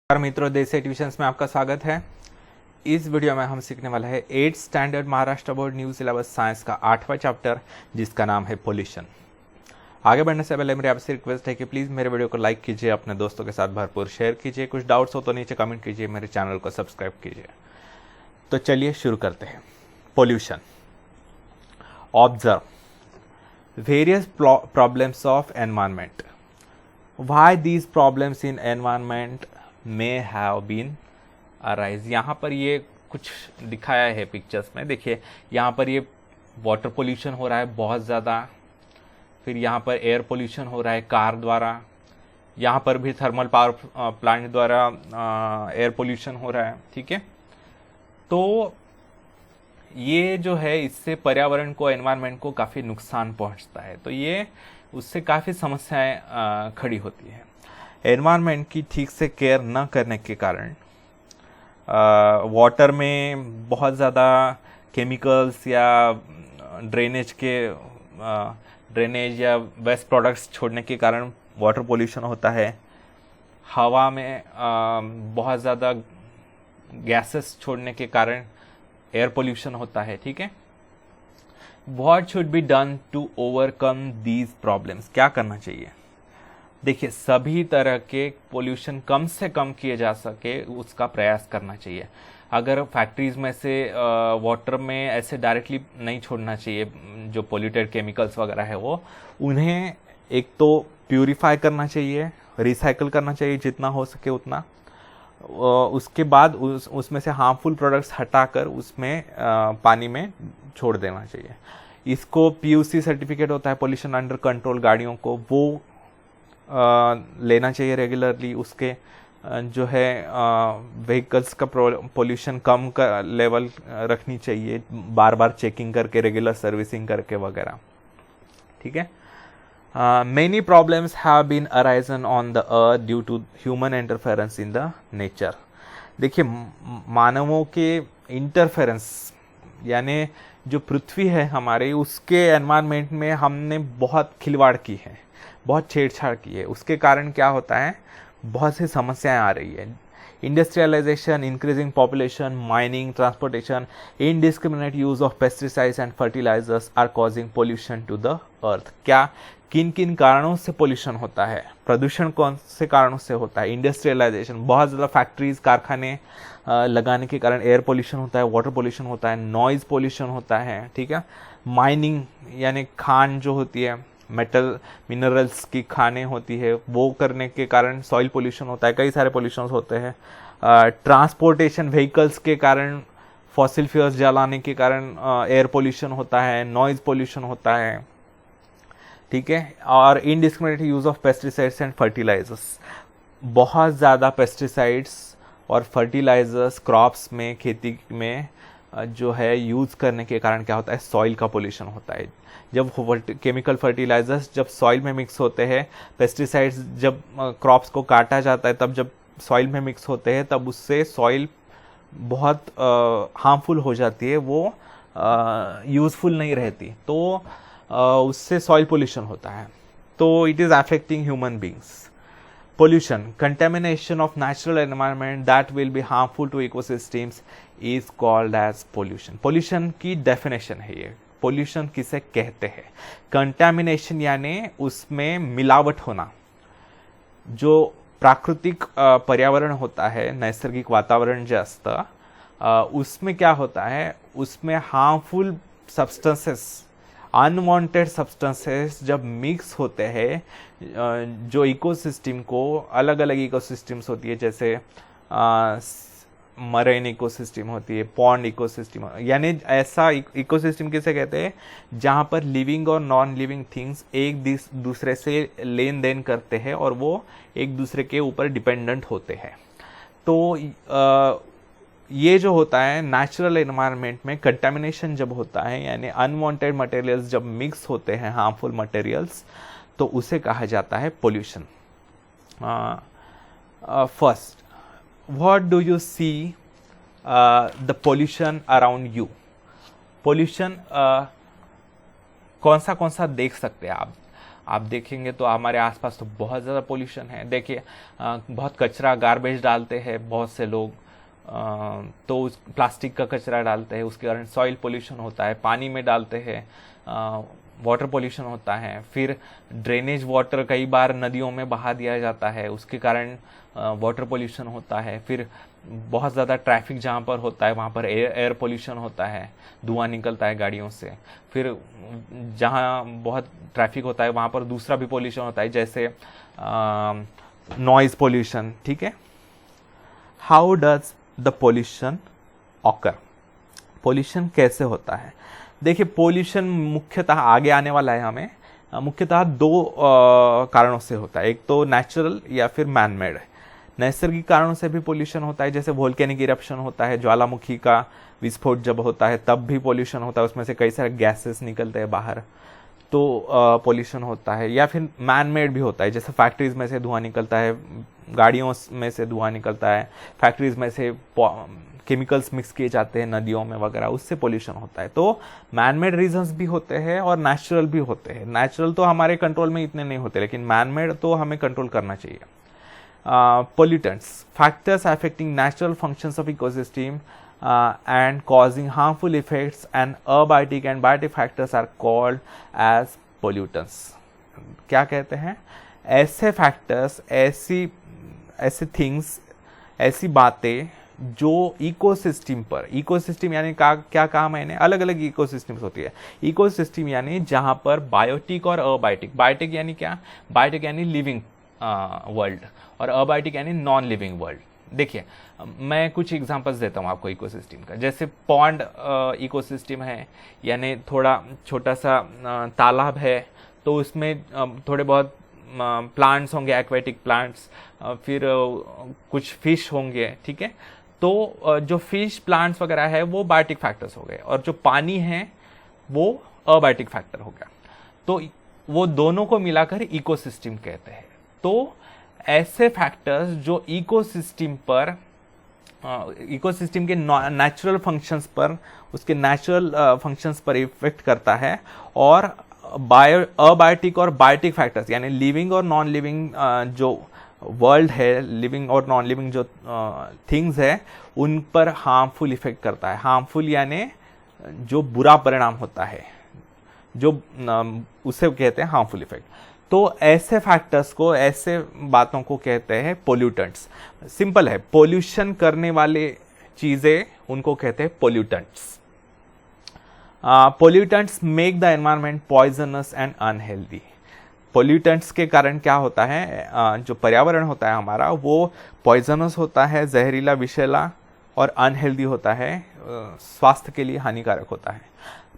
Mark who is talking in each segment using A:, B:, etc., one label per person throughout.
A: नमस्कार मित्रों, देसी ट्यूशंस में आपका स्वागत है। इस वीडियो में हम सीखने वाला है 8th standard Maharashtra board new syllabus science का 8वां चैप्टर, जिसका नाम है पोल्यूशन। आगे बढ़ने से पहले मेरी आपसे रिक्वेस्ट है कि प्लीज़ मेरे वीडियो को लाइक कीजिए, अपने दोस्तों के साथ भरपूर शेयर कीजिए, कुछ डाउट्स हो तो नीचे कमेंट कीजिए, मेरे चैनल को सब्सक्राइब कीजिए। तो चलिए शुरू करते हैं। Pollution. Observe various problems of environment. Why these problems in environment may have been arise। यहाँ पर ये कुछ दिखाया है पिक्चर्स में। देखिए यहाँ पर ये वाटर पोल्यूशन हो रहा है बहुत ज़्यादा, फिर यहाँ पर एयर पोल्यूशन हो रहा है कार द्वारा, यहाँ पर भी थर्मल पावर प्लांट द्वारा एयर पोल्यूशन हो रहा है। ठीक है, तो ये जो है इससे पर्यावरण को, एनवायरनमेंट को काफ़ी नुकसान पहुँचता है। तो ये उससे काफ़ी समस्याएं खड़ी होती है। एनवायरनमेंट की ठीक से केयर न करने के कारण वाटर में बहुत ज़्यादा केमिकल्स या ड्रेनेज या वेस्ट प्रोडक्ट्स छोड़ने के कारण वाटर पोल्यूशन होता है। हवा में बहुत ज़्यादा गैसेस छोड़ने के कारण एयर पोल्यूशन होता है। ठीक है, What should be done to overcome these problems? क्या करना चाहिए? देखिए, सभी तरह के पोल्यूशन कम से कम किए जा सके उसका प्रयास करना चाहिए। अगर फैक्ट्रीज में से वाटर में ऐसे डायरेक्टली नहीं छोड़ना चाहिए, जो पोल्यूटेड केमिकल्स वगैरह है वो, उन्हें एक तो प्यूरिफाई करना चाहिए, रिसाइकल करना चाहिए जितना हो सके उतना। उसके बाद उसमें से हार्मफुल प्रोडक्ट्स हटाकर उसमें पानी में छोड़ देना चाहिए। इसको पीयूसी सर्टिफिकेट होता है, पोल्यूशन अंडर कंट्रोल गाड़ियों को, वो लेना चाहिए रेगुलरली। उसके जो है व्हीकल्स का पोल्यूशन कम का लेवल रखनी चाहिए, बार बार चेकिंग करके, रेगुलर सर्विसिंग करके वगैरह। ठीक है, many problems have been arisen on the earth due to human interference in the nature। देखिए, मानवों के इंटरफेरेंस यानी जो पृथ्वी है हमारे, उसके एनवायरनमेंट में हमने बहुत खिलवाड़ की है, बहुत छेड़छाड़ की है। उसके कारण क्या होता है, बहुत सी समस्याएं आ रही है। Industrialization, increasing population, mining, transportation, indiscriminate use of pesticides and fertilizers are causing pollution to the earth. क्या, किन किन कारणों से पोल्यूशन होता है? प्रदूषण कौन से कारणों से होता है? इंडस्ट्रियलाइजेशन, बहुत ज़्यादा फैक्ट्रीज, कारखाने लगाने के कारण एयर पोल्यूशन होता है, वाटर पोल्यूशन होता है, नॉइज पोल्यूशन होता है। ठीक है, माइनिंग यानी खान जो होती है, मेटल मिनरल्स की खानें होती है, वो करने के कारण सॉइल पोल्यूशन होता है, कई सारे पोल्यूशन होते हैं। ट्रांसपोर्टेशन, व्हीकल्स के कारण, फॉसिल फ्यूल्स जलाने के कारण एयर पोल्यूशन होता है, नॉइज पोल्यूशन होता है। ठीक है, और indiscriminate use of pesticides and fertilizers, बहुत ज़्यादा पेस्टिसाइड्स और फर्टिलाइजर्स क्रॉप्स में, खेती में जो है यूज़ करने के कारण क्या होता है, सॉइल का पोल्यूशन होता है। जब केमिकल फर्टिलाइजर्स जब सॉइल में मिक्स होते हैं, पेस्टिसाइड्स जब क्रॉप्स को काटा जाता है, तब जब सॉइल में मिक्स होते हैं, तब उससे सॉइल बहुत हार्मफुल हो जाती है, वो यूज़फुल नहीं रहती, तो उससे सॉइल पोल्यूशन होता है। तो it is affecting human beings. Pollution, contamination of natural environment that will be harmful to ecosystems is called as pollution। Pollution की definition है ये। Pollution किसे कहते हैं? Contamination यानी उसमें मिलावट होना। जो प्राकृतिक पर्यावरण होता है, नैसर्गिक वातावरण जे असतं, उसमें क्या होता है, उसमें हार्मफुल सब्सटेंसेस, अनवांटेड सब्सटेंसेस जब मिक्स होते हैं, जो इकोसिस्टम को, अलग अलग इकोसिस्टम्स होती है, जैसे मरीन इकोसिस्टम होती है, पॉन्ड इकोसिस्टम, यानी ऐसा इकोसिस्टम किसे कहते हैं जहाँ पर लिविंग और नॉन लिविंग थिंग्स एक दूसरे से लेन देन करते हैं और वो एक दूसरे के ऊपर डिपेंडेंट होते हैं। तो ये जो होता है नेचुरल एनवायरनमेंट में, कंटामिनेशन जब होता है, यानी अनवांटेड मटेरियल्स जब मिक्स होते हैं, हार्मफुल मटेरियल्स, तो उसे कहा जाता है pollution. First, what do you see the pollution around you? Pollution कौन सा देख सकते हैं आप? आप देखेंगे तो हमारे आसपास तो बहुत ज़्यादा पोल्यूशन है। देखिए बहुत कचरा गार्बेज डालते हैं बहुत से लोग, तो उस प्लास्टिक का कचरा डालते हैं, उसके कारण सॉइल पोल्यूशन होता है। पानी में डालते हैं, वाटर पोल्यूशन होता है। फिर ड्रेनेज वाटर कई बार नदियों में बहा दिया जाता है, उसके कारण वाटर पोल्यूशन होता है। फिर बहुत ज़्यादा ट्रैफिक जहाँ पर होता है वहाँ पर एयर पोल्यूशन होता है, धुआं निकलता है गाड़ियों से। फिर जहाँ बहुत ट्रैफिक होता है वहाँ पर दूसरा भी पोल्यूशन होता है, जैसे नॉइज पोल्यूशन। ठीक है, how does the pollution occur, pollution कैसे होता है? देखिए पोल्यूशन मुख्यतः आगे आने वाला है हमें, मुख्यतः दो कारणों से होता है। एक तो नेचुरल या फिर मैन मेड है। नैसर्गिक कारणों से भी पोल्यूशन होता है, जैसे वोल्केनिक इरप्शन होता है, ज्वालामुखी का विस्फोट जब होता है तब भी पोल्यूशन होता है, उसमें से कई सारे गैसेस निकलते हैं बाहर, तो पोल्यूशन होता है। या फिर मैन मेड भी होता है, जैसे फैक्ट्रीज में से धुआं निकलता है, गाड़ियों में से धुआं निकलता है, फैक्ट्रीज में से केमिकल्स मिक्स किए जाते हैं नदियों में वगैरह, उससे पोल्यूशन होता है। तो मैन मेड रीजंस भी होते हैं और नेचुरल भी होते हैं। नेचुरल तो हमारे कंट्रोल में इतने नहीं होते, लेकिन मैन मेड तो हमें कंट्रोल करना चाहिए। Pollutants, factors affecting natural functions of ecosystem and causing harmful effects, and abiotic and biotic factors are called as pollutants. क्या कहते हैं? ऐसे फैक्टर्स, ऐसे थिंग्स, ऐसी बातें जो इकोसिस्टम पर, इकोसिस्टम यानी क्या कहा मैंने, अलग अलग इकोसिस्टम्स होती है। इकोसिस्टम यानी जहां पर बायोटिक और अबायोटिक, बायोटिक यानी क्या, बायोटिक यानी लिविंग वर्ल्ड और अबायोटिक यानी नॉन लिविंग वर्ल्ड। देखिए मैं कुछ एग्जांपल्स देता हूँ आपको इकोसिस्टम का। जैसे पॉन्ड इकोसिस्टम है, यानी थोड़ा छोटा सा तालाब है, तो उसमें थोड़े बहुत प्लांट्स होंगे, एक्वेटिक प्लांट्स, फिर कुछ फिश होंगे। ठीक है, तो जो फिश प्लांट्स वगैरह है वो बायोटिक फैक्टर्स हो गए, और जो पानी है वो अबायोटिक फैक्टर हो गया। तो वो दोनों को मिलाकर इकोसिस्टम कहते हैं। तो ऐसे फैक्टर्स जो इकोसिस्टम पर, इकोसिस्टम के नेचुरल फंक्शंस पर, उसके नेचुरल फंक्शंस पर इफेक्ट करता है, और अबायोटिक और बायोटिक फैक्टर्स यानी लिविंग और नॉन लिविंग जो वर्ल्ड है, लिविंग और नॉन लिविंग जो थिंग्स है, उन पर हार्मफुल इफेक्ट करता है। हार्मफुल यानी जो बुरा परिणाम होता है, जो उसे कहते हैं हार्मफुल इफेक्ट। तो ऐसे फैक्टर्स को, ऐसे बातों को कहते हैं पोल्यूटेंट्स। सिंपल है, पोल्यूशन करने वाले चीजें उनको कहते हैं pollutants. Pollutants make the environment poisonous and unhealthy. Pollutants के कारण क्या होता है, जो पर्यावरण होता है हमारा वो पॉइजनस होता है, जहरीला, विषैला और अनहेल्दी होता है, स्वास्थ्य के लिए हानिकारक होता है।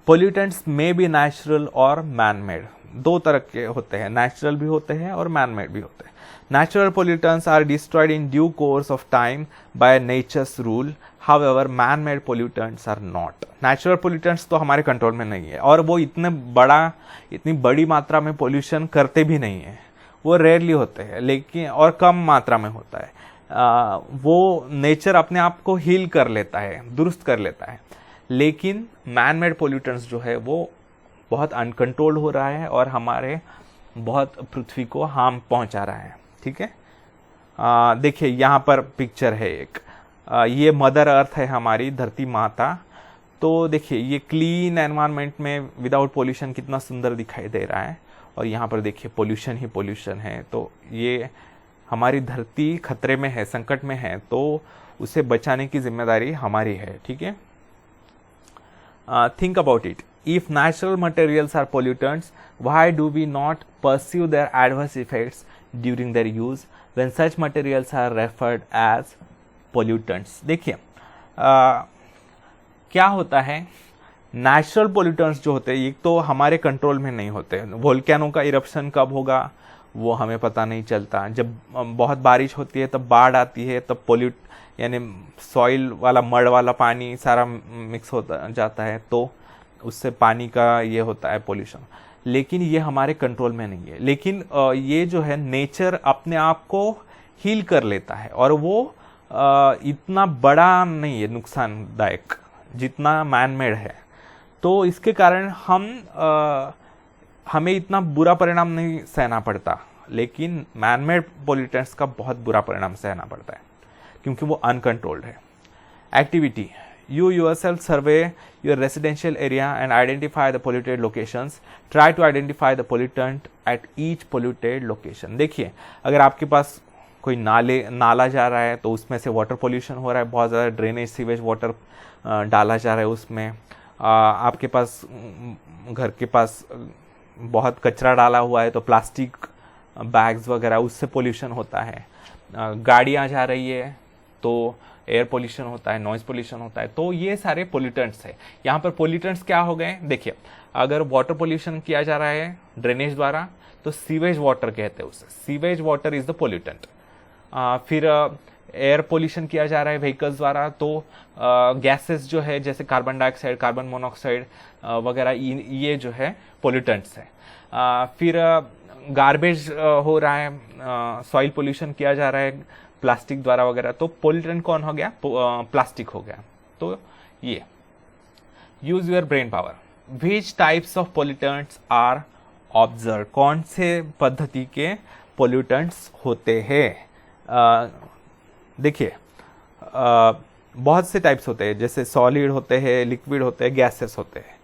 A: पोल्यूटेंट्स में बी नेचुरल और मैन मेड, दो तरह के होते हैं, नेचुरल भी होते हैं और मैन मेड भी होते हैं। Natural pollutants are destroyed in due course of time by nature's rule, however man made pollutants are not. Natural pollutants तो हमारे कंट्रोल में नहीं है, और वो इतनी बड़ी मात्रा में पोल्यूशन करते भी नहीं है, वो रेयरली होते हैं, लेकिन और कम मात्रा में होता है। वो नेचर अपने आप को हील कर लेता है, दुरुस्त कर लेता है। लेकिन मैन मेड पोल्यूटेंट्स जो है वो बहुत अनकंट्रोल्ड हो रहा है और हमारे बहुत पृथ्वी को हार्म पहुंचा रहा है। ठीक है, देखिए यहाँ पर पिक्चर है एक, ये मदर अर्थ है हमारी धरती माता। तो देखिए ये क्लीन एनवायरनमेंट में विदाउट पोल्यूशन कितना सुंदर दिखाई दे रहा है, और यहाँ पर देखिए पोल्यूशन ही पोल्यूशन है। तो ये हमारी धरती खतरे में है, संकट में है, तो उसे बचाने की जिम्मेदारी हमारी है। ठीक है, think about it. If natural materials are pollutants, why do we not pursue their adverse effects during their use when such materials are referred as pollutants? देखिए क्या होता है, नेचुरल पोल्यूटेंट्स जो होते हैं एक तो हमारे कंट्रोल में नहीं होते। वोल्केनो का इरप्शन कब होगा वो हमें पता नहीं चलता। जब बहुत बारिश होती है तब बाढ़ आती है, तब यानी सॉइल वाला, मड वाला पानी सारा मिक्स होता जाता है, तो उससे पानी का ये होता है पोल्यूशन। लेकिन ये हमारे कंट्रोल में नहीं है। लेकिन ये जो है नेचर अपने आप को हील कर लेता है, और वो इतना बड़ा नहीं है नुकसानदायक जितना मैन मेड है। तो इसके कारण हम हमें इतना बुरा परिणाम नहीं सहना पड़ता, लेकिन मैनमेड पोल्यूटेंट्स का बहुत बुरा परिणाम सहना पड़ता है क्योंकि वो अनकंट्रोल्ड है। Activity, you yourself survey your residential area and identify the polluted locations. Try to identify the pollutant at each polluted location. देखिए, अगर आपके पास कोई नाला जा रहा है तो उसमें से वाटर पोल्यूशन हो रहा है, बहुत ज़्यादा ड्रेनेज सीवेज वाटर डाला जा रहा है उसमें, आपके पास घर के पास बहुत कचरा डाला हुआ है तो प्लास्टिक बैग्स वगैरह उससे पोल्यूशन होता है, गाड़ियाँ जा रही है तो एयर पोल्यूशन होता है, नॉइज पोल्यूशन होता है, तो ये सारे पोल्यूटेंट्स है। यहाँ पर पोल्यूटेंट्स क्या हो गए, देखिए अगर वाटर पोल्यूशन किया जा रहा है ड्रेनेज द्वारा तो सीवेज वाटर कहते हैं उसे, sewage water is the pollutant. फिर एयर पोल्यूशन किया जा रहा है व्हीकल्स द्वारा तो गैसेस जो है जैसे कार्बन डाइऑक्साइड, कार्बन मोनोऑक्साइड वगैरह ये जो है पोल्यूटेंट्स है। फिर गार्बेज हो रहा है, सॉइल पोल्यूशन किया जा रहा है प्लास्टिक द्वारा वगैरह, तो पोल्यूटेंट कौन हो गया, प्लास्टिक हो गया। तो ये use your brain power. Which types of pollutants are observe, कौन से पद्धति के पोल्यूटेंट्स होते हैं। देखिए बहुत से टाइप्स होते हैं, जैसे सॉलिड होते हैं, लिक्विड होते हैं, गैसेस होते हैं।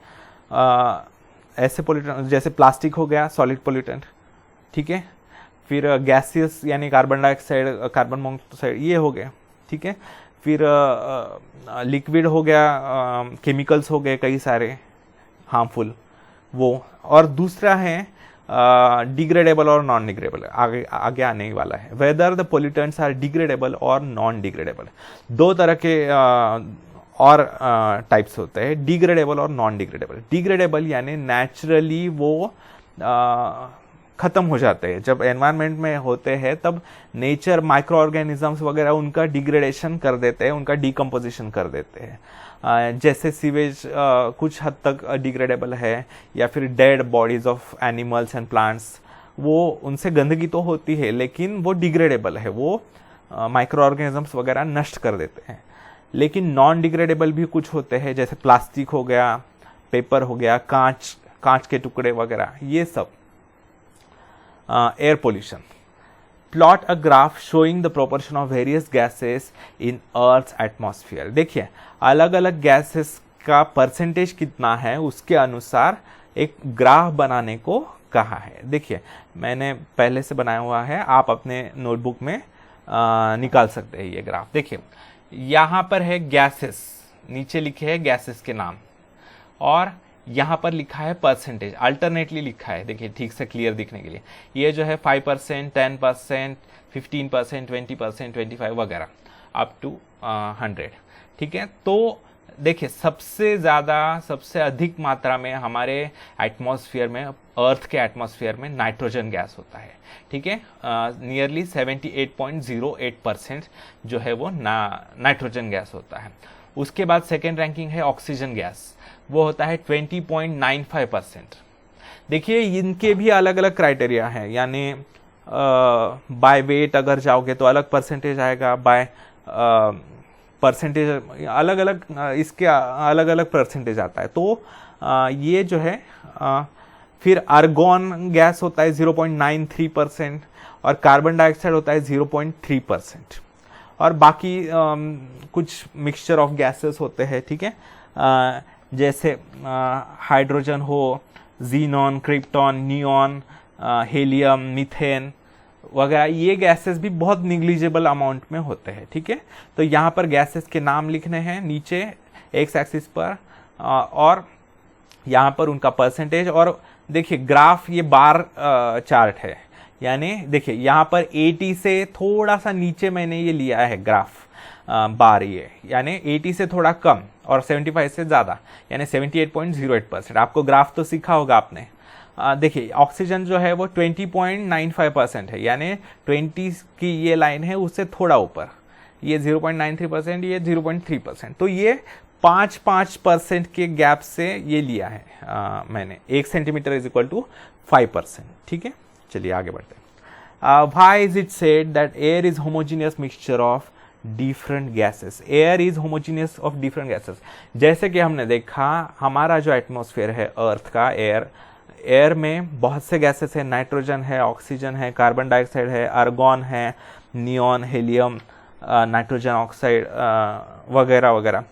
A: ऐसे पोल्यूटेंट जैसे प्लास्टिक हो गया सॉलिड पोल्यूटेंट, ठीक है। फिर गैसेस यानी कार्बन डाइऑक्साइड, कार्बन मोनोऑक्साइड ये हो गया, ठीक है। फिर लिक्विड हो गया, केमिकल्स हो गए कई सारे हार्मफुल वो, और दूसरा है डिग्रेडेबल और नॉन डिग्रेडेबल, आगे आने वाला है। Whether the pollutants are degradable और नॉन डिग्रेडेबल, दो तरह के और टाइप्स होते हैं, डिग्रेडेबल और नॉन डिग्रेडेबल। डिग्रेडेबल यानी नेचुरली वो खत्म हो जाते हैं, जब एनवायरनमेंट में होते हैं तब नेचर माइक्रो ऑर्गेनिजम्स वगैरह उनका डिग्रेडेशन कर देते हैं, उनका डिकम्पोजिशन कर देते हैं। जैसे सीवेज कुछ हद तक डिग्रेडेबल है, या फिर dead bodies of animals and plants, वो उनसे गंदगी तो होती है लेकिन वो डिग्रेडेबल है, वो माइक्रो ऑर्गेनिजम्स वगैरह नष्ट कर देते हैं। लेकिन नॉन डिग्रेडेबल भी कुछ होते हैं, जैसे प्लास्टिक हो गया, पेपर हो गया, कांच के टुकड़े वगैरह, ये सब। Air pollution, plot a graph showing the proportion of various gases in earth atmosphere. देखिए अलग अलग गैसेस का परसेंटेज कितना है उसके अनुसार एक ग्राफ बनाने को कहा है। देखिए मैंने पहले से बनाया हुआ है, आप अपने नोटबुक में निकाल सकते हैं ये ग्राफ। देखिए यहाँ पर है गैसेस, नीचे लिखे हैं गैसेस के नाम, और यहाँ पर लिखा है परसेंटेज, अल्टरनेटली लिखा है, देखिए ठीक से क्लियर दिखने के लिए। ये जो है 5%, 10%, 15%, 20%, 25 वगैरह अप टू 100, ठीक है। तो देखिए सबसे अधिक मात्रा में हमारे एटमॉस्फेयर में, अर्थ के एटमॉस्फेयर में नाइट्रोजन गैस होता है, ठीक है। नियरली 78.08% जो है वो नाइट्रोजन गैस होता है। उसके बाद सेकेंड रैंकिंग है ऑक्सीजन गैस, वो होता है 20.95%। देखिए इनके भी अलग अलग क्राइटेरिया हैं, यानी बाय वेट अगर जाओगे तो अलग परसेंटेज आएगा, बाय परसेंटेज अलग अलग, इसके अलग अलग परसेंटेज आता है। तो ये जो है फिर आर्गॉन गैस होता है 0.93% और कार्बन डाइऑक्साइड होता है 0.3%, और बाकी कुछ मिक्सचर ऑफ गैसेस होते हैं, ठीक है। जैसे हाइड्रोजन हो, xenon, krypton, neon, helium, methane वगैरह, ये गैसेस भी बहुत निग्लिजिबल अमाउंट में होते हैं, ठीक है। तो यहाँ पर गैसेस के नाम लिखने हैं नीचे एक्स एक्सिस पर, और यहाँ पर उनका परसेंटेज। और देखिए ग्राफ ये बार चार्ट है, यानी देखिए यहाँ पर 80 से थोड़ा सा नीचे मैंने ये लिया है ग्राफ बार, ये यानी 80 से थोड़ा कम और 75 से ज़्यादा, यानी 78.08%। आपको ग्राफ तो सीखा होगा आपने। देखिए ऑक्सीजन जो है वो 20.95% है, यानी 20 की ये लाइन है उससे थोड़ा ऊपर, ये 0.93%, ये 0.3%। तो ये 5% के गैप से ये लिया है मैंने। 1 सेंटीमीटर इज इक्वल टू 5%, ठीक है। चलिए आगे बढ़ते हैं। Why is it said that air is homogeneous mixture of different gases? Air is homogeneous of different gases. जैसे कि हमने देखा हमारा जो एटमॉस्फेयर है अर्थ का, एयर में बहुत से गैसेस हैं, नाइट्रोजन है, ऑक्सीजन है, कार्बन डाइऑक्साइड है, आर्गॉन है, नियॉन, हीलियम, नाइट्रोजन ऑक्साइड वगैरह वगैरह।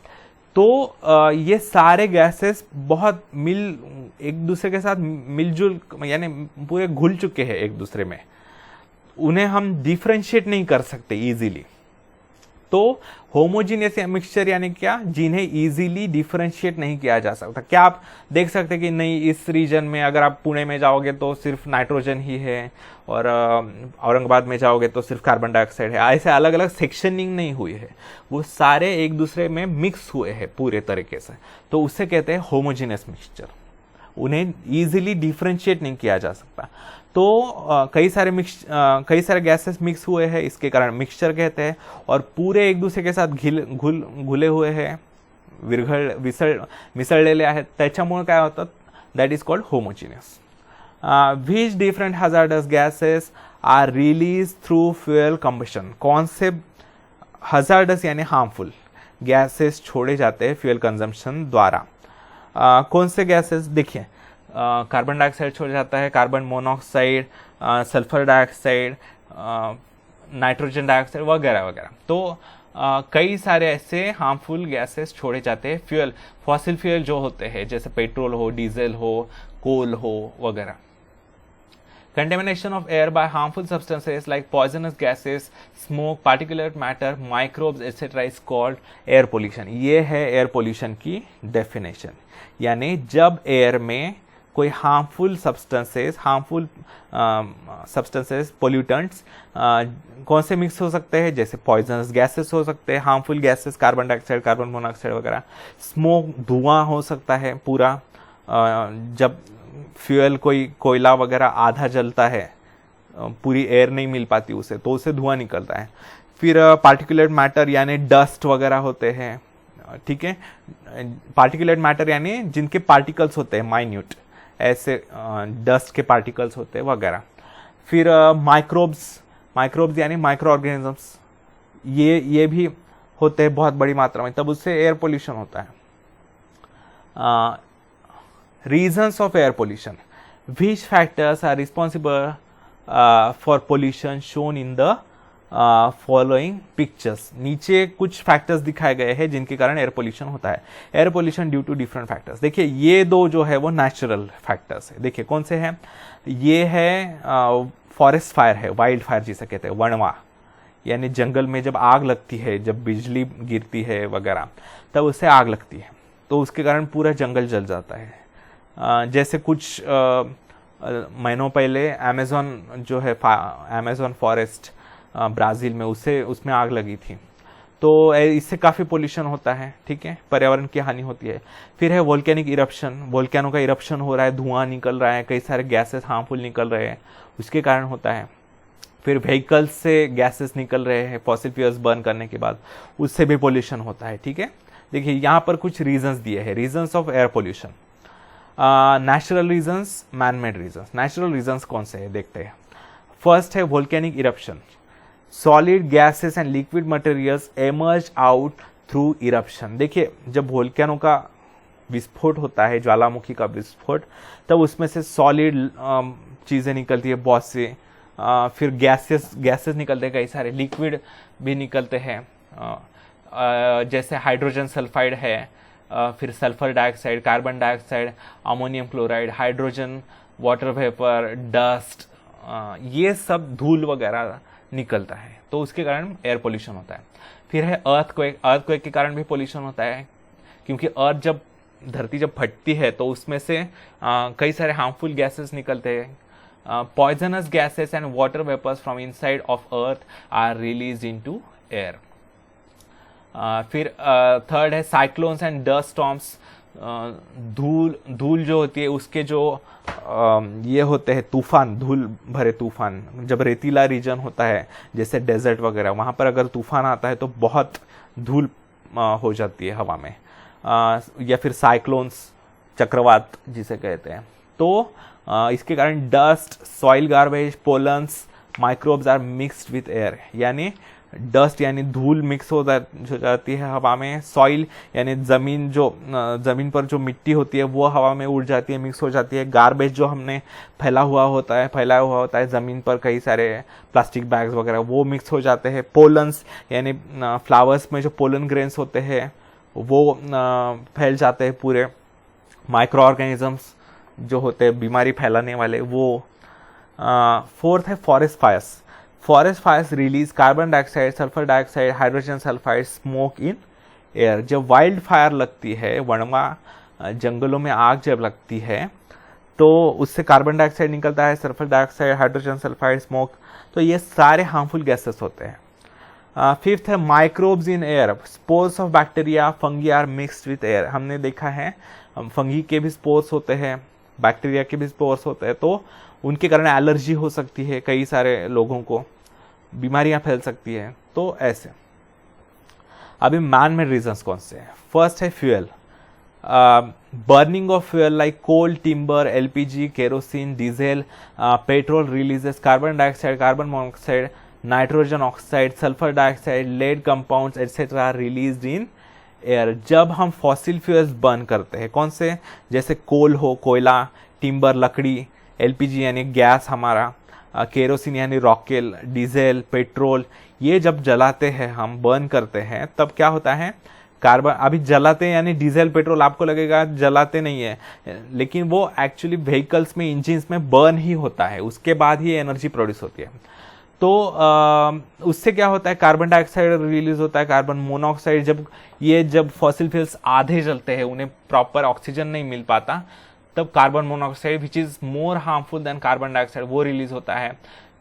A: तो ये सारे गैसेस बहुत एक दूसरे के साथ मिलजुल यानी पूरे घुल चुके हैं एक दूसरे में, उन्हें हम डिफरेंशिएट नहीं कर सकते इजीली। तो होमोजीनियस या मिक्सचर यानी क्या, जिन्हें इजीली डिफरेंशिएट नहीं किया जा सकता। क्या आप देख सकते कि नहीं इस रीजन में अगर आप पुणे में जाओगे तो सिर्फ नाइट्रोजन ही है, और औरंगाबाद में जाओगे तो सिर्फ कार्बन डाइऑक्साइड है, ऐसे अलग अलग सेक्शनिंग नहीं हुई है, वो सारे एक दूसरे में मिक्स हुए हैं पूरे तरीके से, तो उसे कहते हैं होमोजीनियस मिक्सचर। उन्हें इजीली डिफरेंशिएट नहीं किया जा सकता। तो कई सारे गैसेस मिक्स हुए हैं, इसके कारण मिक्सचर कहते हैं, और पूरे एक दूसरे के साथ घुले हुए हैं, मिसळलेले आहेत, त्याच्यामुळे काय होतं, that is called homogeneous. Which different hazardous gases are released through fuel combustion? कौन से hazardous यानी हार्मफुल गैसेस छोड़े जाते हैं फ्यूल कंजम्पशन द्वारा? कौन से गैसेस, देखिए कार्बन डाइऑक्साइड छोड़ जाता है, carbon monoxide, sulphur dioxide, nitrogen dioxide वगैरह वगैरह। तो कई सारे ऐसे हार्मफुल गैसेस छोड़े जाते हैं फ्यूल, फॉसिल फ्यूल जो होते हैं, जैसे पेट्रोल हो, डीजल हो, कोल हो वगैरह। Contamination of air by harmful substances like poisonous gases, smoke, particulate matter, microbes etc. is called air pollution. ये है एयर पोल्यूशन की डेफिनेशन, यानी जब एयर में कोई हार्मफुल सब्सटेंसेस पोल्यूटेंट्स कौन से मिक्स हो सकते हैं, जैसे पॉइजनस गैसेस हो सकते हैं, harmful gases carbon dioxide, carbon monoxide वगैरह, स्मोक धुआं हो सकता है पूरा, जब फ्यूल कोई कोयला वगैरह आधा जलता है, पूरी एयर नहीं मिल पाती उसे, तो उसे धुआं निकलता है। फिर पार्टिकुलेट मैटर यानी डस्ट वगैरह होते हैं, ठीक है, पार्टिकुलेट मैटर यानी जिनके पार्टिकल्स होते हैं माइन्यूट, ऐसे डस्ट के पार्टिकल्स होते हैं वगैरह। फिर माइक्रोब्स यानी माइक्रो ऑर्गेनिजम्स, ये भी होते हैं बहुत बड़ी मात्रा में, तब उससे एयर पोल्यूशन होता है। Reasons of air pollution. Which factors are responsible for pollution shown in the following pictures? नीचे कुछ फैक्टर्स दिखाए गए हैं जिनके कारण एयर पोल्यूशन होता है। Air pollution due to different factors. देखिए ये दो जो है वो नेचुरल फैक्टर्स है। देखिए कौन से हैं, ये है फॉरेस्ट फायर है, वाइल्ड फायर जिसे कहते हैं, वनवा, यानी जंगल में जब आग लगती है, जब बिजली गिरती है वगैरह, तब उससे आग लगती है, तो उसके कारण पूरा जंगल जल जाता है। जैसे कुछ महीनों पहले अमेज़न जो है, अमेज़न फॉरेस्ट ब्राज़ील में, उसमें आग लगी थी, तो इससे काफ़ी पोल्यूशन होता है, ठीक है, पर्यावरण की हानि होती है। फिर है वोल्केनिक इरप्शन, वोल्केनो का इरप्शन हो रहा है, धुआं निकल रहा है, कई सारे गैसेस हार्मफुल निकल रहे हैं, उसके कारण होता है। फिर व्हीकल्स से गैसेस निकल रहे हैं फॉसिल फ्यूल्स बर्न करने के बाद, उससे भी पोल्यूशन होता है, ठीक है। देखिए यहाँ पर कुछ रीजंस दिए हैं, reasons of air pollution. Natural reasons, man made reasons. Natural reasons कौन से हैं देखते हैं। फर्स्ट है volcanic eruption, solid gases and liquid materials emerge out through eruption. देखिए जब वोल्केनो का विस्फोट होता है, ज्वालामुखी का विस्फोट, तब उसमें से सॉलिड चीज़ें निकलती है बहुत सी, फिर गैसेस निकलते हैं, कई सारे लिक्विड भी निकलते हैं, जैसे हाइड्रोजन सल्फाइड है, फिर sulphur dioxide, carbon dioxide, ammonium chloride, hydrogen, water vapour, dust, ये सब धूल वगैरह निकलता है, तो उसके कारण एयर पोल्यूशन होता है। फिर है अर्थक्वेक के कारण भी पोल्यूशन होता है, क्योंकि धरती जब फटती है तो उसमें से कई सारे हार्मफुल गैसेस निकलते हैं। Poisonous gases and water vapours from inside of earth are release into air. फिर थर्ड है साइक्लोन्स एंड डस्ट स्टॉर्म्स, धूल जो होती है उसके जो ये होते हैं तूफान, धूल भरे तूफान, जब रेतीला रीजन होता है जैसे डेजर्ट वगैरह, वहाँ पर अगर तूफान आता है तो बहुत धूल हो जाती है हवा में, या फिर साइक्लोन्स, चक्रवात जिसे कहते हैं। तो इसके कारण dust, soil garbage, pollens, microbes are mixed with air, यानी डस्ट यानी धूल मिक्स हो जाती है हवा में, सॉइल यानी ज़मीन पर जो मिट्टी होती है वो हवा में उड़ जाती है, मिक्स हो जाती है, गार्बेज जो हमने फैलाया हुआ होता है ज़मीन पर, कई सारे प्लास्टिक बैग्स वगैरह वो मिक्स हो जाते हैं, पोलन्स यानी फ्लावर्स में जो पोलन ग्रेन्स होते हैं वो फैल जाते हैं पूरे, माइक्रो ऑर्गेनिजम्स जो होते हैं बीमारी फैलाने वाले वो। फोर्थ है forest fires. Forest fires release carbon dioxide, sulphur dioxide, hydrogen sulphide, smoke इन एयर। जब वाइल्ड फायर लगती है, वनवा जंगलों में आग जब लगती है तो उससे कार्बन डाइऑक्साइड निकलता है, sulphur dioxide, hydrogen sulphide, smoke, तो ये सारे हार्मफुल गैसेस होते हैं। फिफ्थ है microbes in air. Spores of bacteria, fungi are mixed with air. हमने देखा है फंगी के भी स्पोर्स होते हैं, बैक्टीरिया के भी स्पोर्स होते हैं, तो उनके कारण एलर्जी हो सकती है, कई सारे लोगों को बीमारियां फैल सकती है। तो ऐसे अभी मैन मेड रीजंस कौन से हैं? फर्स्ट है fuel, burning of fuel like coal, timber, LPG, kerosene, diesel, petrol releases carbon dioxide, carbon monoxide, nitrogen oxide, sulphur dioxide, lead compounds etcetera released in air. जब हम फॉसिल फ्यूल्स बर्न करते हैं, कौन से, जैसे कोल हो, कोयला, टिम्बर लकड़ी, एलपीजी यानी गैस हमारा, केरोसिन यानी रॉकेल, डीजल, पेट्रोल, ये जब जलाते हैं हम, बर्न करते हैं, तब क्या होता है, कार्बन, अभी जलाते हैं यानी डीजल पेट्रोल आपको लगेगा जलाते नहीं है, लेकिन वो एक्चुअली व्हीकल्स में, इंजिन्स में बर्न ही होता है, उसके बाद ही एनर्जी प्रोड्यूस होती है। तो उससे क्या होता है, कार्बन डाइऑक्साइड रिलीज होता है, कार्बन मोनोऑक्साइड, जब फॉसिल फ्यूल्स आधे जलते हैं, उन्हें प्रॉपर ऑक्सीजन नहीं मिल पाता, तब carbon monoxide which is more harmful than carbon dioxide वो रिलीज होता है।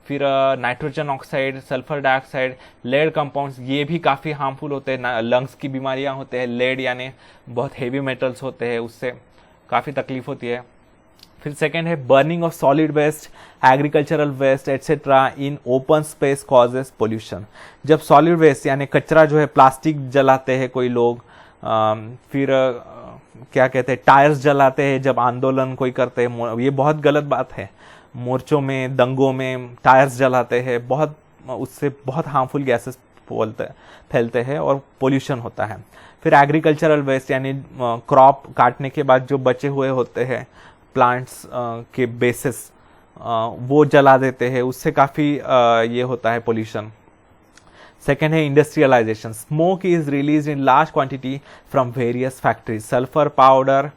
A: फिर nitrogen oxide, sulphur dioxide, lead compounds, ये भी काफ़ी हार्मफुल होते हैं, लंग्स की बीमारियां होते हैं, लेड यानी बहुत हेवी मेटल्स होते हैं, उससे काफ़ी तकलीफ होती है। फिर सेकेंड है burning of solid waste, agricultural waste etcetera in open space causes pollution. जब सॉलिड वेस्ट यानी कचरा जो है, प्लास्टिक जलाते हैं कोई लोग, फिर क्या कहते हैं, टायर्स जलाते हैं जब आंदोलन कोई करते हैं, ये बहुत गलत बात है, मोर्चों में, दंगों में टायर्स जलाते हैं, उससे बहुत हार्मफुल गैसेस फैलते हैं और पोल्यूशन होता है। फिर एग्रीकल्चरल वेस्ट यानी क्रॉप काटने के बाद जो बचे हुए होते हैं प्लांट्स के बेसिस, वो जला देते हैं, उससे काफ़ी ये होता है पोल्यूशन। सेकेंड है industrialization, smoke is release in large quantity from various factories, sulphur powder,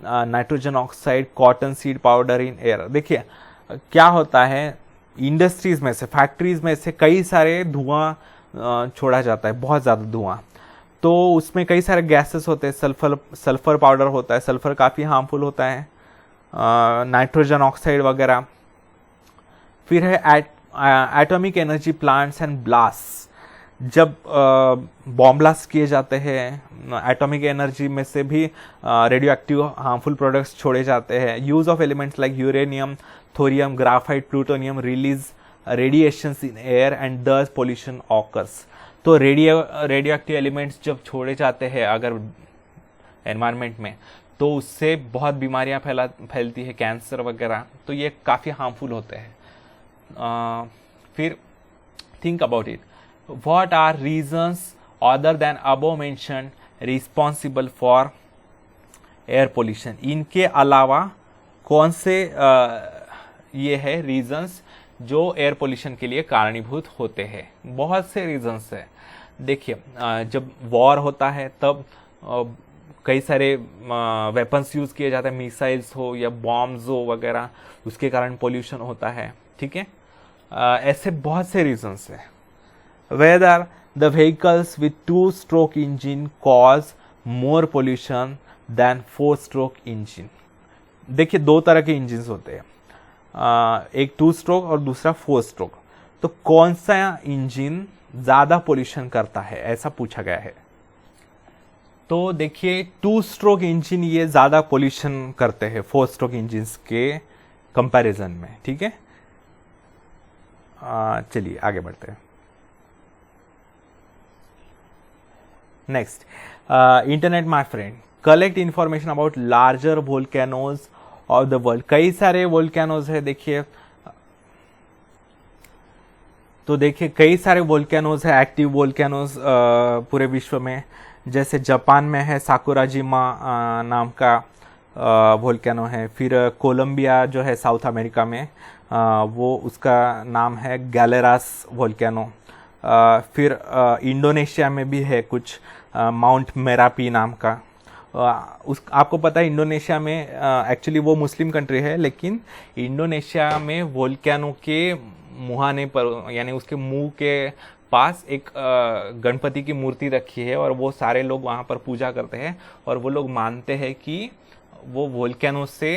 A: nitrogen oxide, cotton seed powder in air. देखिए क्या होता है, इंडस्ट्रीज में से, फैक्ट्रीज में से कई सारे धुआं छोड़ा जाता है, बहुत ज़्यादा धुआं, तो उसमें कई सारे गैसेस होते हैं, सल्फर पाउडर होता है, सल्फर काफ़ी हार्मफुल होता है, नाइट्रोजन ऑक्साइड वगैरह। फिर है atomic energy plants and blast, जब बॉम्ब ब्लास्ट किए जाते हैं, एटॉमिक एनर्जी में से भी रेडियो एक्टिव हार्मफुल प्रोडक्ट्स छोड़े जाते हैं। Use of elements like uranium, thorium, graphite, plutonium release radiations in air and दस पोल्यूशन ऑकर्स। तो रेडियो एक्टिव एलिमेंट्स जब छोड़े जाते हैं अगर एनवायरनमेंट में, तो उससे बहुत बीमारियां फैलती है, कैंसर वगैरह, तो ये काफ़ी हार्मफुल होते हैं। फिर think about it, what are reasons other than above mentioned responsible for air pollution? इनके अलावा कौन से ये है रीजंस जो एयर पोल्यूशन के लिए कारणीभूत होते हैं? बहुत से रीजंस है। देखिए जब वॉर होता है तब कई सारे वेपन्स यूज किए जाते हैं, मिसाइल्स हो या बॉम्ब्स हो वगैरह, उसके कारण पोल्यूशन होता है, ठीक है। ऐसे बहुत से रीजंस है। Whether the vehicles with two-stroke engine cause more pollution than four-stroke engine? देखिए दो तरह के इंजिन्स होते हैं, एक 2 स्ट्रोक और दूसरा 4 स्ट्रोक। तो कौन सा इंजिन ज़्यादा पोल्यूशन करता है, ऐसा पूछा गया है। तो देखिए 2 स्ट्रोक इंजिन ये ज़्यादा पोल्यूशन करते हैं 4 स्ट्रोक इंजिन्स के कंपैरिजन में, ठीक है। चलिए आगे बढ़ते हैं। Next, internet my friend, collect information about larger volcanoes of the world. कई सारे वोल्केनोज है, देखिए तो देखिए कई सारे वोल्केनोज है, एक्टिव वोल्केनोज पूरे विश्व में। जैसे जापान में है साकुराजिमा नाम का वोल्केनो है। फिर कोलंबिया जो है साउथ अमेरिका में, वो उसका नाम है गैलेरास वोल्केनो। फिर इंडोनेशिया में भी है कुछ, माउंट मेरापी नाम का। उस आपको पता है इंडोनेशिया में एक्चुअली वो मुस्लिम कंट्री है, लेकिन इंडोनेशिया में वोल्केनो के मुहाने पर यानी उसके मुंह के पास एक गणपति की मूर्ति रखी है, और वो सारे लोग वहाँ पर पूजा करते हैं, और वो लोग मानते हैं कि वो वोल्केनो से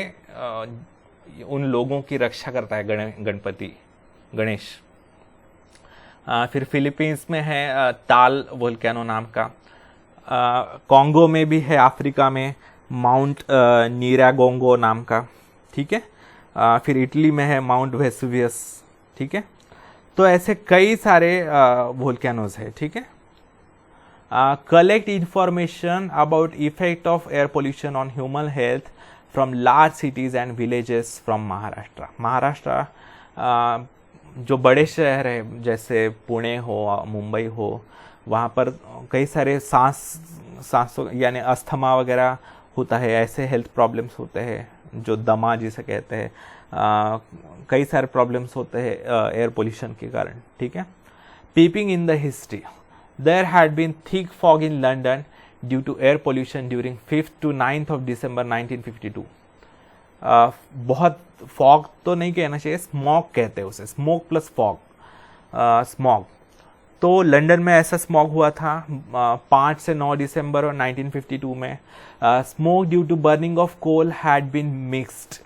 A: उन लोगों की रक्षा करता है गणपति गणेश। फिर फिलीपींस में है ताल वोल्केनो नाम का। कॉन्गो में भी है, अफ्रीका में, माउंट नीरागोंगो नाम का, ठीक है। फिर इटली में है माउंट वेसुवियस, ठीक है। तो ऐसे कई सारे वोल्केनोज है, ठीक है। Collect information about effect of air pollution on human health from large cities and villages from Maharashtra. Maharashtra जो बड़े शहर है जैसे पुणे हो, मुंबई हो, वहाँ पर कई सारे सांसों यानी अस्थमा वगैरह होता है, ऐसे हेल्थ प्रॉब्लम्स होते हैं जो दमा जिसे कहते हैं। कई सारे प्रॉब्लम्स होते हैं एयर पोल्यूशन के कारण, ठीक है। Peeping in the history, there had been thick fog in London due to air pollution during 5th to 9th of December 1952। बहुत फॉग तो नहीं कहना चाहिए, स्मॉग कहते हैं उसे, स्मोक प्लस फॉग, स्मॉग। तो लंदन में ऐसा स्मॉग हुआ था 5 से 9 दिसंबर 1952 में। Smoke due to burning of coal had been mixed.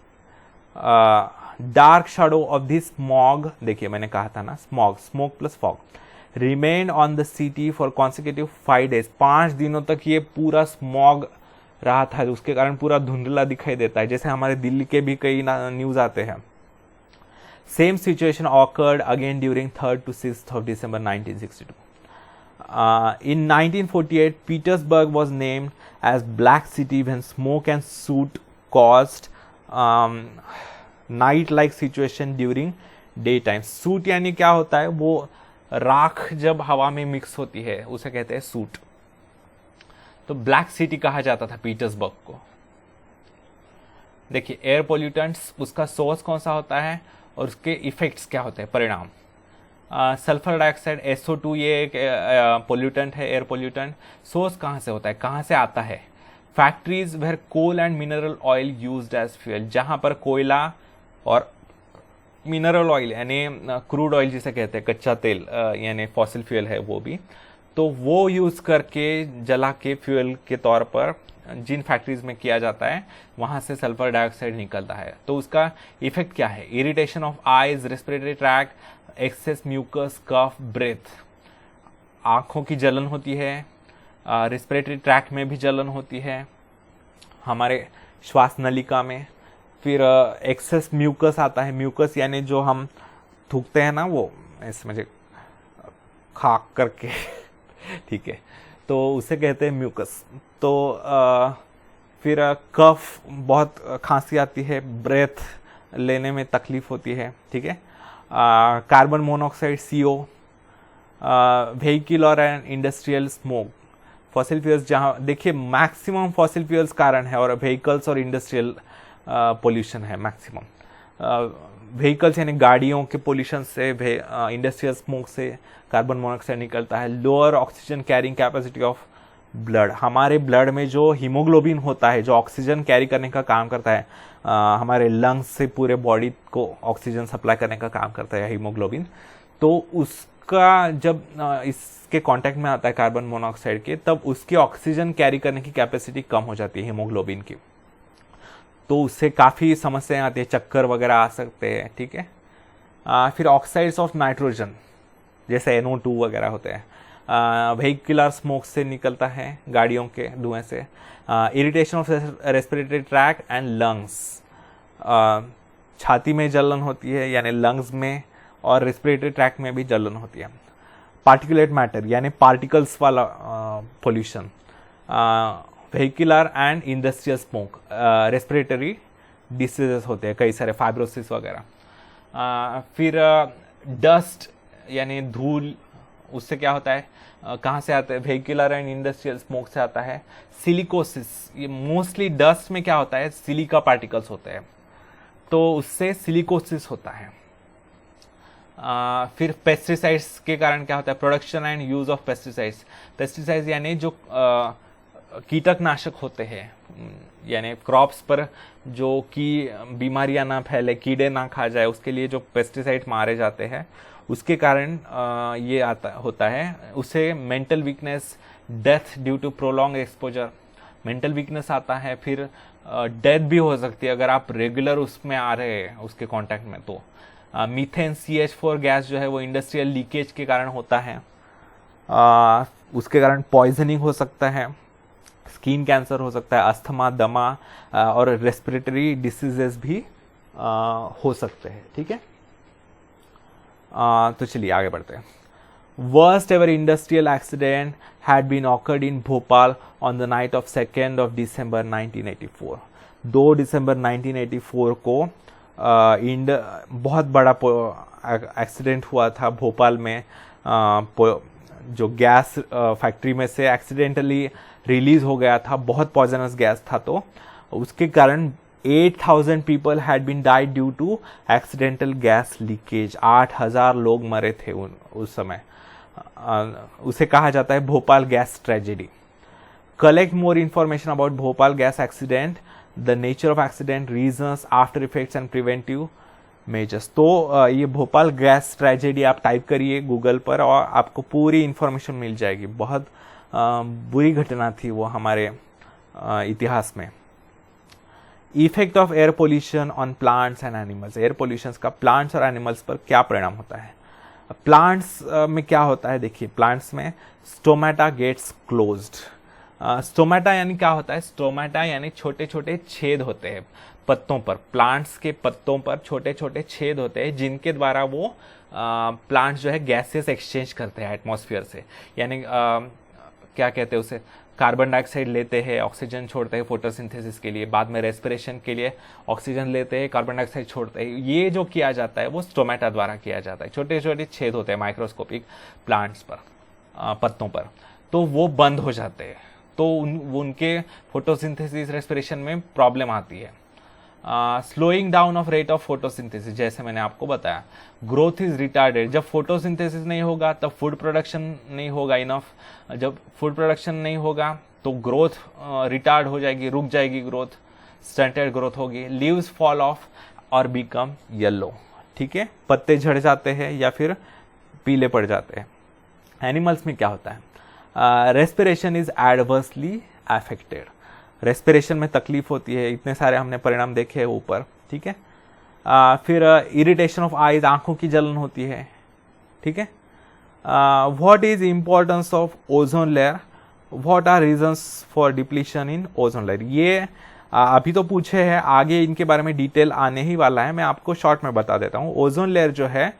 A: Dark shadow of this smog, देखिए मैंने कहा था ना smog, smoke plus fog, remained on the city for consecutive 5 days। 5 दिनों तक ये पूरा स्मॉग रहा था, उसके कारण पूरा धुंधला दिखाई देता है, जैसे हमारे दिल्ली के भी कई न्यूज आते हैं। Same situation occurred again during 3rd to 6th of December 1962। In 1948, Petersburg was named as Black City when smoke and soot caused night-like situation during daytime। soot यानी क्या होता है, वो राख जब हवा में मिक्स होती है उसे कहते हैं सूट। तो ब्लैक सिटी कहा जाता था पीटर्सबर्ग को। देखिए एयर पोल्यूटेंट्स, उसका सोर्स कौन सा होता है और उसके इफेक्ट्स क्या होते हैं, परिणाम। सल्फर डाइऑक्साइड SO2 ये एक पोल्यूटेंट है, एयर पोल्यूटेंट। सोर्स कहाँ से होता है, कहाँ से आता है? Factories where coal and mineral oil used as fuel, जहाँ पर कोयला और मिनरल ऑयल यानी क्रूड ऑयल जिसे कहते हैं, कच्चा तेल यानी फॉसिल फ्यूल है वो भी, तो वो यूज़ करके जला के फ्यूल के तौर पर जिन फैक्ट्रीज में किया जाता है वहाँ से सल्फर डाइऑक्साइड निकलता है। तो उसका इफेक्ट क्या है? Irritation of eyes, respiratory track, excess mucus, cough, breath. आँखों की जलन होती है, रेस्पिरेटरी ट्रैक में भी जलन होती है, हमारे श्वास नलिका में। फिर एक्सेस म्यूकस आता है। म्यूकस यानी जो हम थूकते हैं ना, वो इसमें खाक करके ठीक है, तो उसे कहते हैं म्यूकस। तो फिर कफ, बहुत खांसी आती है, ब्रेथ लेने में तकलीफ होती है, ठीक है। कार्बन मोनोऑक्साइड CO, व्हीकल और इंडस्ट्रियल स्मोक, फॉसिल फ्यूल्स, जहाँ देखिए मैक्सिमम फॉसिल फ्यूल्स कारण है और व्हीकल्स और इंडस्ट्रियल पोल्यूशन है मैक्सिमम। व्हीकल्स यानी गाड़ियों के पोल्यूशन से, इंडस्ट्रियल स्मोक से कार्बन मोनोऑक्साइड निकलता है। Lower oxygen carrying capacity of blood, हमारे ब्लड में जो हीमोग्लोबिन होता है जो ऑक्सीजन कैरी करने का काम करता है, हमारे लंग्स से पूरे बॉडी को ऑक्सीजन सप्लाई करने का काम करता है हीमोग्लोबिन, तो उसका जब इसके कांटेक्ट में आता है कार्बन मोनोऑक्साइड के, तब उसकी ऑक्सीजन कैरी करने की कैपेसिटी कम हो जाती है हीमोग्लोबिन की, तो उससे काफ़ी समस्याएं आती है, चक्कर वगैरह आ सकते हैं, ठीक है। फिर ऑक्साइड्स ऑफ नाइट्रोजन जैसे NO2 वगैरह होते हैं, व्हीकुलर स्मोक से निकलता है, गाड़ियों के धुएं से। Irritation of respiratory tract and lungs, छाती में जलन होती है यानी लंग्स में, और रेस्पिरेटरी ट्रैक में भी जलन होती है। पार्टिकुलेट मैटर यानी पार्टिकल्स वाला pollution, vehicular and industrial smoke, respiratory diseases होते हैं कई सारे, फाइब्रोसिस वगैरह। फिर डस्ट यानी धूल, उससे क्या होता है, कहाँ से आता है, व्हीकुलर एंड इंडस्ट्रियल स्मोक से आता है। सिलिकोसिस, ये मोस्टली डस्ट में क्या होता है, सिलिका पार्टिकल्स होते हैं, तो उससे सिलिकोसिस होता है। फिर पेस्टिसाइड्स के कारण क्या होता है, production and use of pesticides. Pesticides यानी जो कीटकनाशक होते हैं, यानी क्रॉप्स पर जो कि बीमारियां ना फैले, कीड़े ना खा जाए, उसके लिए जो पेस्टिसाइड मारे जाते हैं, उसके कारण ये होता है। उसे mental weakness, death due to prolong exposure, mental weakness आता है। फिर डेथ भी हो सकती है अगर आप रेगुलर उसमें आ रहे हैं, उसके कांटेक्ट में। तो मीथेन CH4 गैस जो है वो इंडस्ट्रियल लीकेज के कारण होता है, उसके कारण पॉइजनिंग हो सकता है, स्किन कैंसर हो सकता है, अस्थमा, दमा और रेस्पिरेटरी डिसीजेस भी हो सकते हैं। ठीक है, तो चलिए आगे बढ़ते हैं। Worst ever industrial accident had been occurred in Bhopal on the night of 2 दिसंबर 1984। 2 दिसंबर 1984 को बहुत बड़ा एक्सीडेंट हुआ था भोपाल में। जो गैस फैक्ट्री में से एक्सीडेंटली रिलीज हो गया था, बहुत पॉइजनस गैस था, तो उसके कारण 8,000 people had been died due to accidental gas leakage. 8,000 लोग मरे थे उस समय। उसे कहा जाता है Bhopal gas tragedy. Collect more information about Bhopal gas accident, the nature of accident, reasons, after effects and preventive measures. तो ये भोपाल गैस ट्रेजेडी आप टाइप करिए गूगल पर और आपको पूरी इंफॉर्मेशन मिल जाएगी। बहुत बुरी घटना थी वो हमारे इतिहास में। Effect of air pollution on plants and animals. Air pollution का प्लांट्स और एनिमल्स पर क्या परिणाम होता है। प्लांट्स में क्या होता है, देखिए प्लांट्स में स्टोमेटा गेट्स क्लोज्ड। स्टोमेटा यानी क्या होता है, स्टोमेटा यानी छोटे छोटे छेद होते हैं पत्तों पर, प्लांट्स के पत्तों पर छोटे छोटे छेद होते हैं जिनके द्वारा वो प्लांट्स जो है गैसेस एक्सचेंज करते हैं एटमॉस्फेयर से। यानी क्या कहते हैं उसे, कार्बन डाइऑक्साइड लेते हैं, ऑक्सीजन छोड़ते हैं फोटोसिंथेसिस के लिए, बाद में रेस्पिरेशन के लिए ऑक्सीजन लेते हैं, कार्बन डाइऑक्साइड छोड़ते हैं। ये जो किया जाता है वो स्टोमेटा द्वारा किया जाता है। छोटे छोटे छेद होते हैं माइक्रोस्कोपिक प्लांट्स पर, पत्तों पर, तो वो बंद हो जाते हैं, तो उनके फोटोसिंथेसिस रेस्पिरेशन में प्रॉब्लम आती है। Slowing down of rate of photosynthesis, जैसे मैंने आपको बताया। ग्रोथ इज रिटार्डेड, जब फोटोसिंथेसिस नहीं होगा तब फूड प्रोडक्शन नहीं होगा इनफ। जब फूड प्रोडक्शन नहीं होगा तो ग्रोथ रिटार्ड हो जाएगी, रुक जाएगी ग्रोथ, स्टंटेड ग्रोथ होगी। लीव्स फॉल ऑफ और बिकम येलो। ठीक है, पत्ते झड़ जाते हैं या फिर पीले पड़ जाते हैं। एनिमल्स में क्या होता है, respiration is adversely affected. Respiration में तकलीफ होती है, इतने सारे हमने परिणाम देखे हैं ऊपर। ठीक है, फिर इरिटेशन ऑफ आईज, आंखों की जलन होती है। ठीक है, what is importance of ozone layer, what are reasons for depletion in ozone layer. ये अभी तो पूछे हैं, आगे इनके बारे में डिटेल आने ही वाला है, मैं आपको शॉर्ट में बता देता हूँ। ओजोन लेयर जो है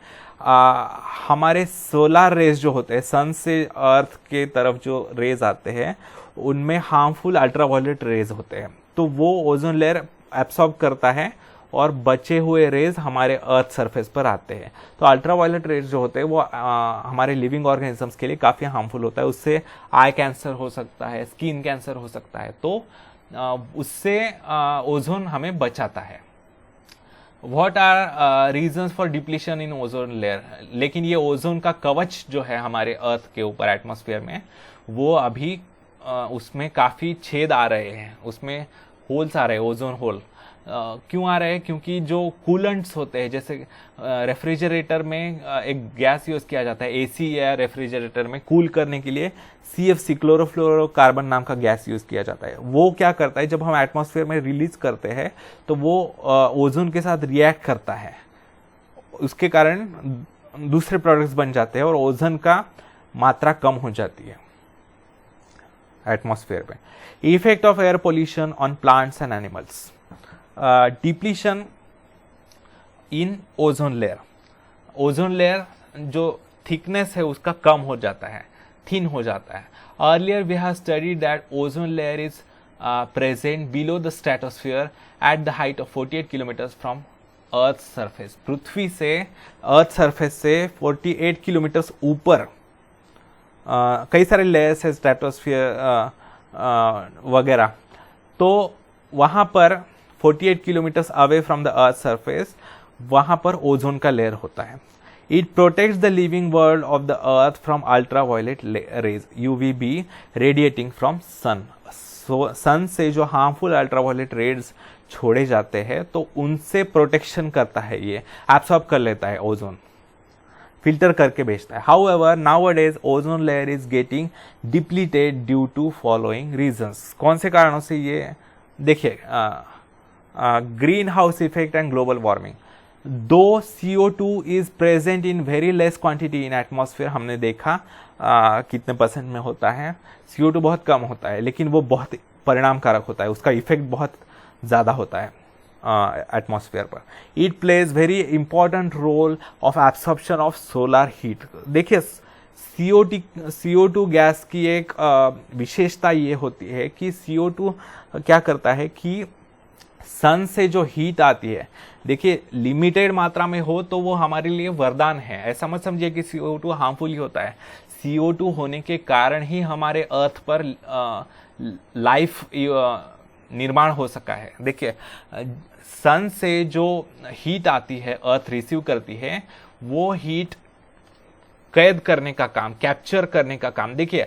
A: हमारे सोलर रेज जो होते हैं, सन से अर्थ के तरफ जो रेज आते हैं उनमें हार्मफुल अल्ट्रावायलेट रेज होते हैं, तो वो ओजोन लेयर एब्सॉर्ब करता है और बचे हुए रेज हमारे अर्थ सरफेस पर आते हैं। तो अल्ट्रावायलेट रेज जो होते हैं वो हमारे लिविंग ऑर्गेनिजम्स के लिए काफ़ी हार्मफुल होता है। उससे आई कैंसर हो सकता है, स्किन कैंसर हो सकता है, तो उससे ओजोन हमें बचाता है। What are reasons for depletion in ozone layer, लेकिन ये ओजोन का कवच जो है हमारे अर्थ के ऊपर एटमॉस्फेयर में, वो अभी उसमें काफ़ी छेद आ रहे हैं, उसमें होल्स आ रहे हैं, ओजोन होल। क्यों आ रहे हैं, क्योंकि जो कूलेंट्स होते हैं, जैसे रेफ्रिजरेटर में एक गैस यूज़ किया जाता है, एसी या रेफ्रिजरेटर में कूल करने के लिए CFC क्लोरोफ्लोरोकार्बन नाम का गैस यूज़ किया जाता है। वो क्या करता है, जब हम एटमॉस्फेयर में रिलीज करते हैं तो वो ओजोन के साथ रिएक्ट करता है, उसके कारण दूसरे प्रोडक्ट्स बन जाते हैं और ओजोन का मात्रा कम हो जाती है एटमॉस्फेयर में। Effect of air pollution on plants and animals, depletion in ozone layer. Ozone layer जो थिकनेस है उसका कम हो जाता है, थिन हो जाता है। Earlier we have studied that ozone layer is present below the stratosphere at the height of 48 kilometres from earth surface, पृथ्वी से अर्थ सरफेस से 48 किलोमीटर्स ऊपर कई सारे लेयर्स है, स्ट्रेटोस्फीयर वगैरह, तो वहाँ पर 48 kilometres away from the earth surface वहाँ पर ओजोन का लेयर होता है। It protects the living world of the earth from ultraviolet rays UVB radiating from sun. Sun से जो हार्मफुल अल्ट्रावायलेट रेज छोड़े जाते हैं तो उनसे प्रोटेक्शन करता है, ये एब्सॉर्ब कर लेता है ओजोन, फिल्टर करके भेजता है। However nowadays ozone layer is getting depleted due to following reasons. कौन से कारणों से ये, देखिए green house effect and global warming. दो CO2 is present in very less quantity in atmosphere, हमने देखा कितने परसेंट में होता है, CO2 बहुत कम होता है लेकिन वो बहुत परिणामकारक होता है, उसका इफेक्ट बहुत ज़्यादा होता है एटमॉस्फेयर पर। It plays very important role of absorption of solar heat. देखिए CO2 गैस की एक विशेषता ये होती है कि CO2 क्या करता है कि सन से जो हीट आती है, देखिए लिमिटेड मात्रा में हो तो वो हमारे लिए वरदान है, ऐसा मत समझिए कि CO2 हार्मफुल ही होता है। CO2 होने के कारण ही हमारे अर्थ पर लाइफ निर्माण हो सका है। देखिए सन से जो हीट आती है, अर्थ रिसीव करती है, वो हीट कैद करने का काम, कैप्चर करने का काम। देखिए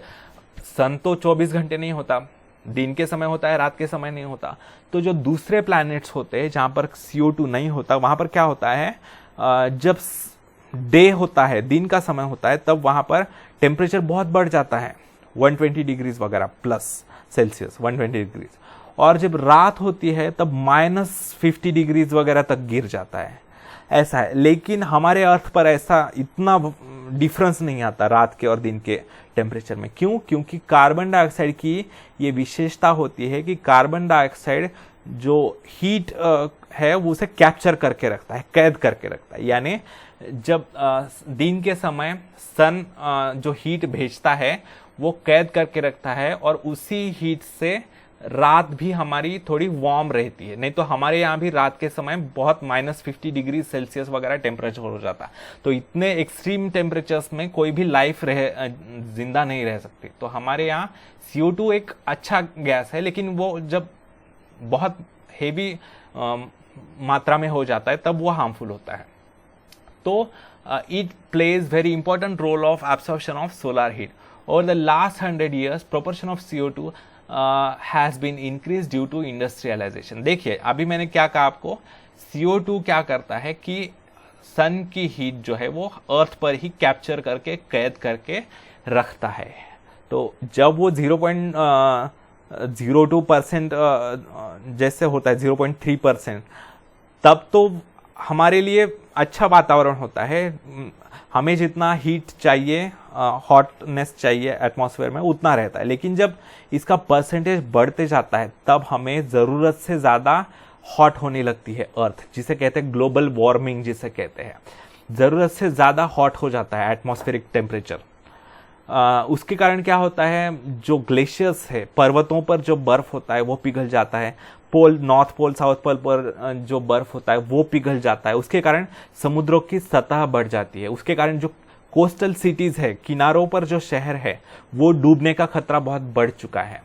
A: सन तो 24 घंटे नहीं होता, दिन के समय होता है, रात के समय नहीं होता। तो जो दूसरे प्लैनेट्स होते हैं जहां पर CO2 नहीं होता, वहां पर क्या होता है, जब डे होता है, दिन का समय होता है, तब वहां पर टेम्परेचर बहुत बढ़ जाता है, 120 डिग्रीज वगैरह प्लस सेल्सियस 120 डिग्रीज, और जब रात होती है तब -50 डिग्रीज वगैरह तक गिर जाता है, ऐसा है। लेकिन हमारे अर्थ पर ऐसा इतना डिफरेंस नहीं आता रात के और दिन के टेम्परेचर में। क्यों? क्योंकि कार्बन डाइऑक्साइड की ये विशेषता होती है कि कार्बन डाइऑक्साइड जो हीट है वो उसे कैप्चर करके रखता है, कैद करके रखता है। यानी जब दिन के समय सन जो हीट भेजता है वो कैद करके रखता है, और उसी हीट से रात भी हमारी थोड़ी वार्म रहती है। नहीं तो हमारे यहाँ भी रात के समय बहुत -50 डिग्री सेल्सियस वगैरह टेम्परेचर हो जाता है। तो इतने एक्सट्रीम टेम्परेचर्स में कोई भी लाइफ जिंदा नहीं रह सकती। तो हमारे यहाँ CO2 एक अच्छा गैस है, लेकिन वो जब बहुत हेवी मात्रा में हो जाता है तब वो हार्मफुल होता है। तो it plays very important role of absorption of solar heat. Over the last 100 years proportion of CO2 has been increased due to industrialization। देखिए अभी मैंने क्या कहा आपको, CO2 क्या करता है कि सन की हीट जो है वो अर्थ पर ही कैप्चर करके, कैद करके रखता है। तो जब वो 0.02% जैसे होता है, 0.3%, तब तो हमारे लिए अच्छा वातावरण होता है। हमें जितना हीट चाहिए, हॉटनेस चाहिए एटमॉस्फेयर में, उतना रहता है। लेकिन जब इसका परसेंटेज बढ़ते जाता है तब हमें ज़रूरत से ज़्यादा हॉट होने लगती है अर्थ, जिसे कहते हैं ग्लोबल वार्मिंग, जिसे कहते हैं। ज़रूरत से ज़्यादा हॉट हो जाता है एटमॉस्फेरिक टेम्परेचर। उसके कारण क्या होता है, जो ग्लेशियर्स है, पर्वतों पर जो बर्फ होता है वो पिघल जाता है। पोल, नॉर्थ पोल, साउथ पोल पर जो बर्फ होता है वो पिघल जाता है। उसके कारण समुद्रों की सतह बढ़ जाती है। उसके कारण जो कोस्टल सिटीज है, किनारों पर जो शहर है, वो डूबने का खतरा बहुत बढ़ चुका है।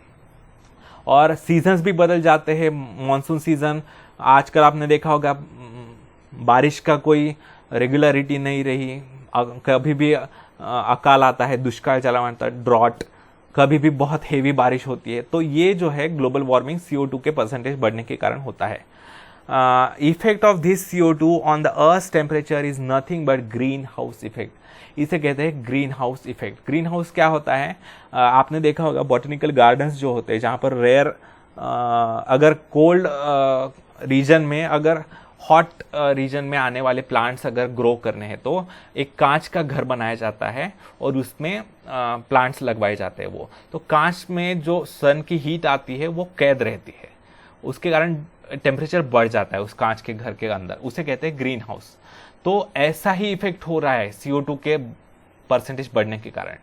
A: और सीजन्स भी बदल जाते हैं। मॉनसून सीजन, आजकल आपने देखा होगा बारिश का कोई रेगुलरिटी नहीं रही, कभी भी अकाल आता है, दुष्काल चला आता है, ड्रॉट, कभी भी बहुत हेवी बारिश होती है। तो ये जो है ग्लोबल वार्मिंग CO2 के परसेंटेज बढ़ने के कारण होता है। Effect of this CO2 on the earth temperature is nothing but green house effect. इसे कहते हैं green house effect. Green house क्या होता है, आपने देखा होगा बॉटनिकल गार्डन्स जो होते हैं जहाँ पर रेयर, अगर कोल्ड रीजन में, अगर हॉट रीजन में आने वाले प्लांट्स अगर ग्रो करने हैं तो एक कांच का घर बनाया जाता है और उसमें प्लांट्स लगवाए जाते हैं। वो तो कांच में जो सन की हीट आती है वो कैद रहती है, उसके कारण टेम्परेचर बढ़ जाता है उस कांच के घर के अंदर, उसे कहते हैं ग्रीन हाउस। तो ऐसा ही इफेक्ट हो रहा है CO2 के परसेंटेज बढ़ने के कारण।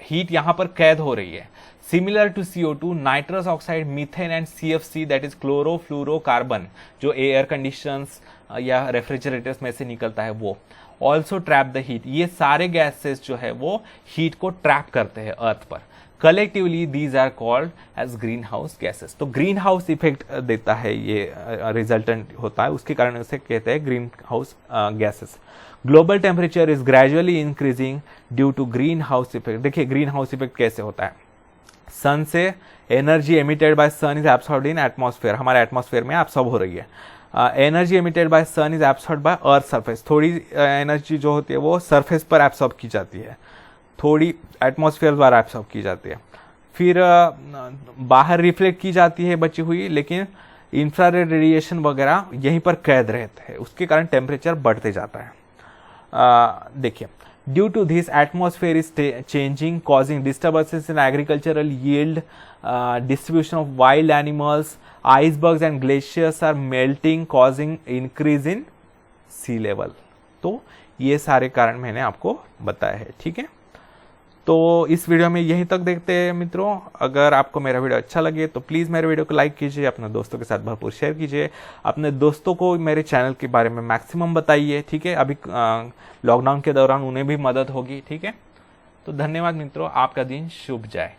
A: हीट यहाँ पर कैद हो रही है। Similar to CO2, nitrous oxide, methane and CFC that is chlorofluorocarbon, जो एयर कंडीशंस या रेफ्रिजरेटर्स में से निकलता है, वो ऑल्सो ट्रैप द हीट। ये सारे गैसेस जो है वो हीट को ट्रैप करते हैं अर्थ पर। Collectively these are called as green house gases. तो ग्रीन हाउस इफेक्ट देता है ये रिजल्टेंट होता है, उसके कारण उसे कहते हैं green house gases. Global temperature is gradually increasing due to green house effect. देखिए ग्रीन हाउस इफेक्ट कैसे होता है, सन से energy emitted by sun is absorbed in atmosphere, हमारे एटमॉस्फेयर में एब्सॉर्ब हो रही है। Energy emitted by sun is absorbed by earth surface, थोड़ी एनर्जी जो होती है वो सरफेस पर एब्सॉर्ब की जाती है, थोड़ी एटमॉस्फेयर द्वारा एब्सॉर्ब की जाती है, फिर बाहर रिफ्लेक्ट की जाती है बची हुई, लेकिन इंफ्रारेड रेडिएशन वगैरह यहीं पर कैद रहते हैं, उसके कारण टेम्परेचर बढ़ते जाता है। देखिए due to this atmosphere is changing causing disturbances in agricultural yield, distribution of wild animals, icebergs and glaciers are melting causing increase in sea level. तो ये सारे कारण मैंने आपको बताया है, ठीक है। तो इस वीडियो में यहीं तक देखते हैं मित्रों। अगर आपको मेरा वीडियो अच्छा लगे तो प्लीज़ मेरे वीडियो को लाइक कीजिए, अपने दोस्तों के साथ भरपूर शेयर कीजिए, अपने दोस्तों को मेरे चैनल के बारे में मैक्सिमम बताइए, ठीक है। अभी लॉकडाउन के दौरान उन्हें भी मदद होगी, ठीक है। तो धन्यवाद मित्रों, आपका दिन शुभ जाए।